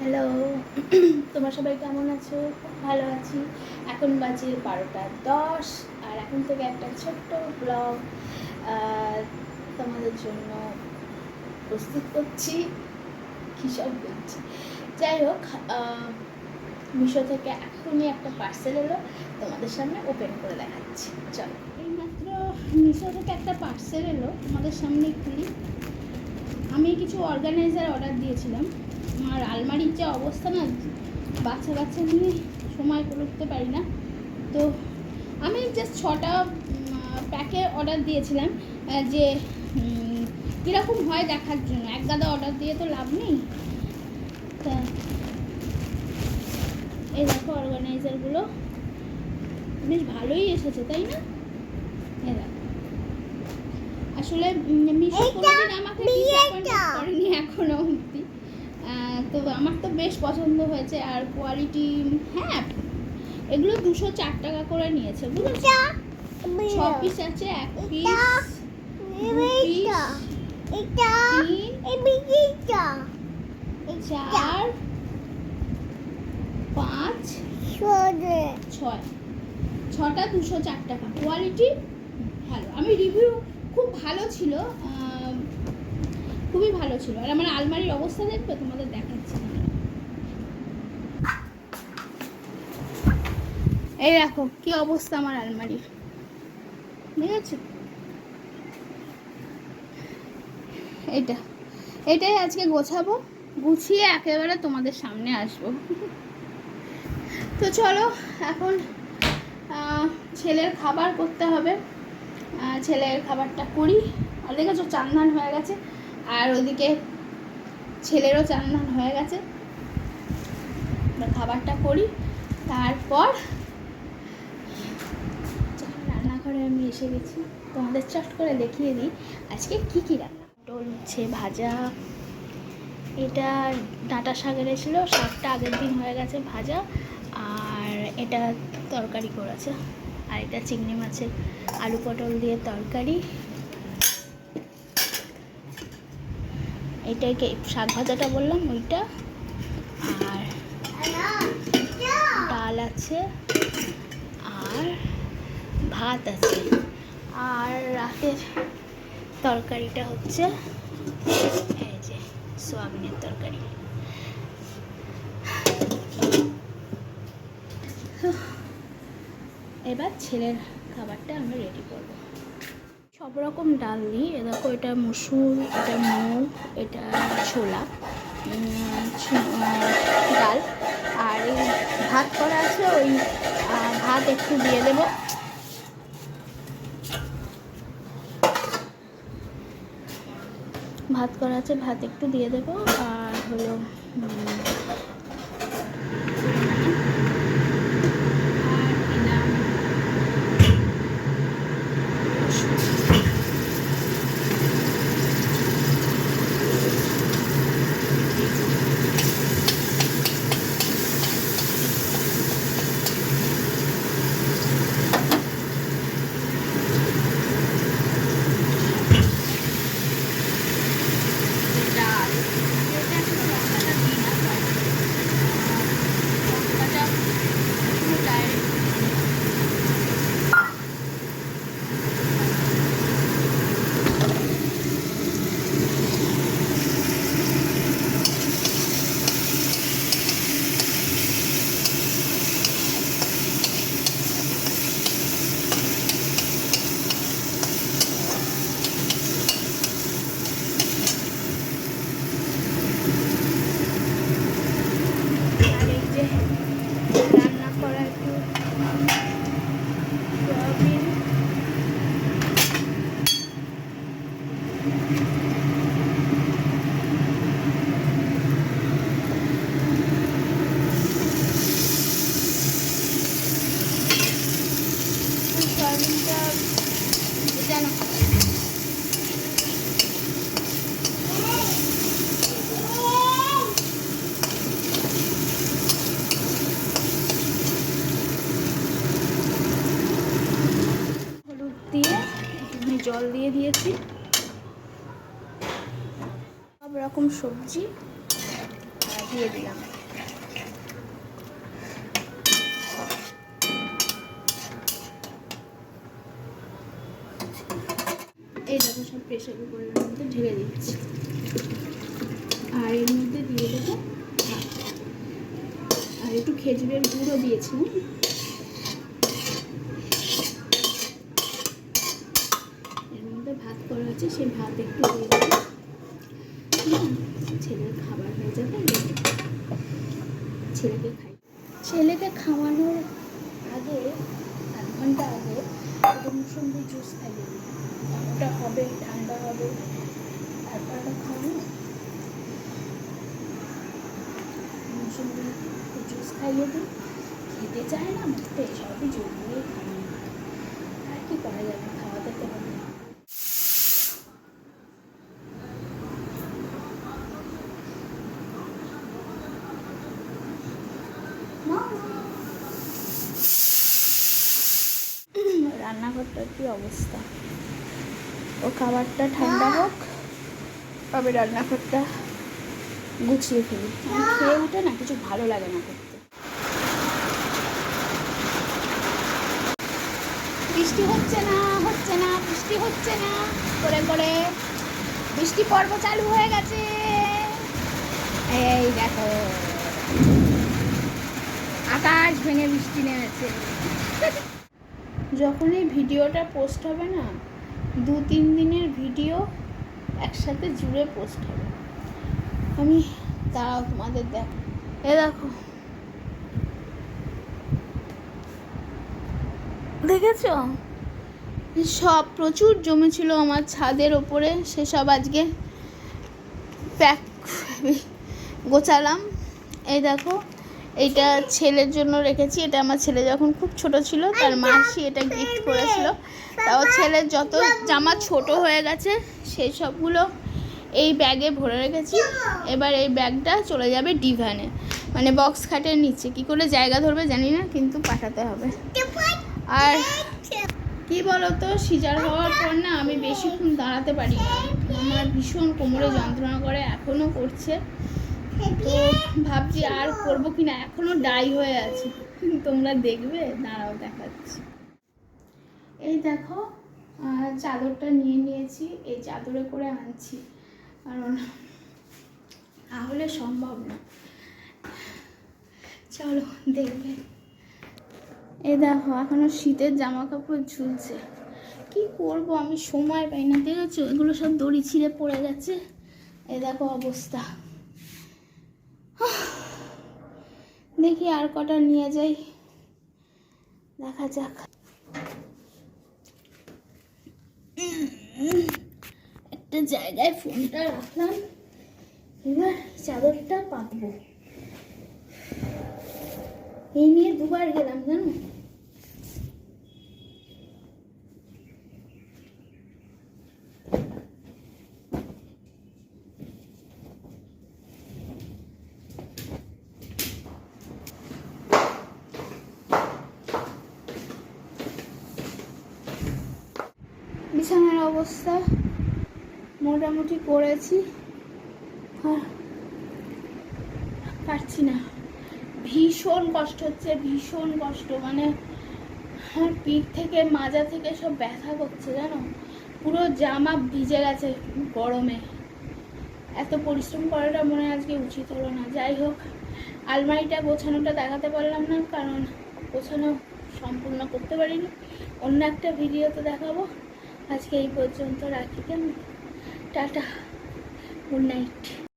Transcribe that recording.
Hello. তোমরা সবাই কেমন আছো? ভালো আছি। এখন বাজে 12:10 আর এখন থেকে একটা ছোট্ট ব্লগ তোমাদের জন্য প্রস্তুত করছি। কী সব বলছি, যাই হোক, মিশো থেকে এখনই একটা পার্সেল এলো, তোমাদের সামনে ওপেন করে দেখাচ্ছি। চলো, এইমাত্র মিশো থেকে একটা পার্সেল এলো, তোমাদের সামনে খুলি। আমি কিছু অর্গানাইজার অর্ডার দিয়েছিলাম। আমার আলমারির যে অবস্থা না, বাচ্চা কাচ্চা নিয়ে সময় করে উঠতে পারি না, তো আমি জাস্ট 6টা প্যাকের অর্ডার দিয়েছিলাম যে কীরকম হয় দেখার জন্য। এক গাদা অর্ডার দিয়ে তো লাভ নেই। তা এই দেখো, অর্গানাইজারগুলো বেশ ভালোই এসেছে, তাই না? আসলে মিশো কোনোদিন আমাকে ডিসঅ্যাপয়েন্ট করেনি এখনো অবধি। তো আমার তো বেশ পছন্দ হয়েছে, আর কোয়ালিটি, হ্যাঁ, এগুলো 204 টাকা করে নিয়েছে, বুঝেছো? 6 পিস আছে, 1 পিস, 2 পিস, 3, 4, 5, 6, 6টা 204 টাকা। কোয়ালিটি ভালো, আমি রিভিউ খুব ভালো ছিল, খুবই ভালো ছিল। আর আমার আলমারির অবস্থা দেখবে, তোমাদের দেখাচ্ছি। এই দেখো কি অবস্থা আমার আলমারির, ঠিক আছে? এটাই আজকে গোছাবো, গুছিয়ে একেবারে তোমাদের সামনে আসবো। তো চলো, এখন ছেলের খাবার করতে হবে। ছেলের খাবারটা করি। আর দেখেছো, চান্নান হয়ে গেছে, আর ওদিকে ছেলেরও চান্নান হয়ে গেছে। খাবারটা করি, তারপর রান্নাঘরে আমি এসে গেছি। তোমাদের চট করে দেখিয়ে দিই আজকে কি কি রান্না। পটল উচ্ছে ভাজা, এটা ডাঁটা শাক এনেছিল, শাকটা আগের দিন হয়ে গেছে ভাজা, আর এটা তরকারি করেছে, আর এটা চিংড়ি মাছের আলু পটল দিয়ে তরকারি। এটাকে শাক ভাজাটা বললাম, ওইটা, আর ডাল আছে, আর ভাত আছে, আর রাতের তরকারিটা হচ্ছে এই যে সোয়াবিনের তরকারি। এবার ছেলের খাবারটা আমরা রেডি করবো। সব রকম ডাল দিই, এ দেখো, এটা মসুর, এটা মুগ, এটা ছোলা ডাল, আর এই ভাত করা আছে, ওই ভাত একটু দিয়ে দেবো। ভাত করা আছে, ভাত একটু দিয়ে দেবো, আর হলো জল দিয়ে দিয়েছি। সব রকম সবজি, আর দিয়ে দিলাম। এই দেখো সব প্রেশার কুকারের মধ্যে ঢেলে দিচ্ছি। আর এর মধ্যে দিয়ে দেবো ভাত। আর একটু খেজুরের গুঁড়ো দিয়েছি। এর মধ্যে ভাত করা আছে, সেই ভাত একটু দিয়ে দেবো। ছেলের খাবার হয়ে যাবে, ছেলেকে খাওয়ানোর আগে 1 ঘন্টা আগে মুসম্বি জুস খাইয়ে দিই। ওটা হবে, ঠান্ডা হবে, তারপর ওটা খাওয়ানো। মুসম্বি জুস খাইয়ে দিই, খেতে চায় না মুখতে, সবই জোর করেই খাওয়ানো। আর কি করা যাবে, খাওয়াতে তো হবে। রান্নাঘরটার কি অবস্থা, ও খাবারটা ঠান্ডা হোক, তবে রান্নাঘরটা গুছিয়ে ফেলি। আমি খেয়ে উঠে না কিছু ভালো লাগে না করতে। বৃষ্টি হচ্ছে না বৃষ্টি হচ্ছে না করে করে বৃষ্টি পর্ব চালু হয়ে গেছে। এই দেখো আকাশ ভেঙে বৃষ্টি নেমেছে। যখন এই ভিডিওটা পোস্ট হবে না, 2-3 দিনের ভিডিও একসাথে জুড়ে পোস্ট হবে। আমি তাও তোমাদের দেখো, দেখো দেখেছ, সব প্রচুর জমেছিল আমার ছাদের ওপরে, সেসব আজকে প্যাক গোছালাম। এই দেখো, এইটা ছেলের জন্য রেখেছি। এটা আমার ছেলে যখন খুব ছোট ছিল, তার মাসি এটা গিফট করেছিল। তাও ছেলের যত জামা ছোট হয়ে গেছে সেই সবগুলো এই ব্যাগে ভরে রেখেছি। এবার এই ব্যাগটা চলে যাবে ডিভানে, মানে বক্স খাটের নিচে। কি করে জায়গা ধরবে জানি না, কিন্তু পাঠাতে হবে। আর কি বলতো, সিজার হওয়ার পর না আমি বেশিক্ষণ দাঁড়াতে পারি না, আমার ভীষণ কোমরে যন্ত্রণা করে, এখনও করছে। তো ভাবছি আর করবো কিনা, এখনো ডাই হয়ে আছে। তোমরা দেখবে, দাঁড়াও দেখাচ্ছি। এই দেখো চাদরটা নিয়ে নিয়েছি, এই চাদরে করে আনছি, কারণ তাহলে সম্ভব না। চলো দেখবে। এই দেখো এখনো শীতের জামা কাপড় ঝুলছে, কি করব আমি, সময় পাই না। দেখেছো এগুলো সব দড়ি ছিঁড়ে পড়ে গেছে। এই দেখো অবস্থা। দেখি আর কটা নিয়ে যাই, দেখা যাক। একটা জায়গায় ফোনটা রাখলাম, এবার চাদরটা পাতবো। এই নিয়ে 2বার গেলাম জানো। বিছানার অবস্থা মোটামুটি করেছি, আর পারছি না, ভীষণ কষ্ট হচ্ছে, ভীষণ কষ্ট। মানে আমার পিঠ থেকে মাজা থেকে সব ব্যথা করছে জানো, পুরো জামা ভিজে গেছে গরমে। এত পরিশ্রম করাটা মনে হয় আজকে উচিত হলো না। যাই হোক, আলমারিটা গোছানোটা দেখাতে পারলাম না, কারণ গোছানো সম্পূর্ণ করতে পারিনি। অন্য একটা ভিডিওতে দেখাবো। আজকে এই পর্যন্ত রাখি, কেমন? Tata, good night.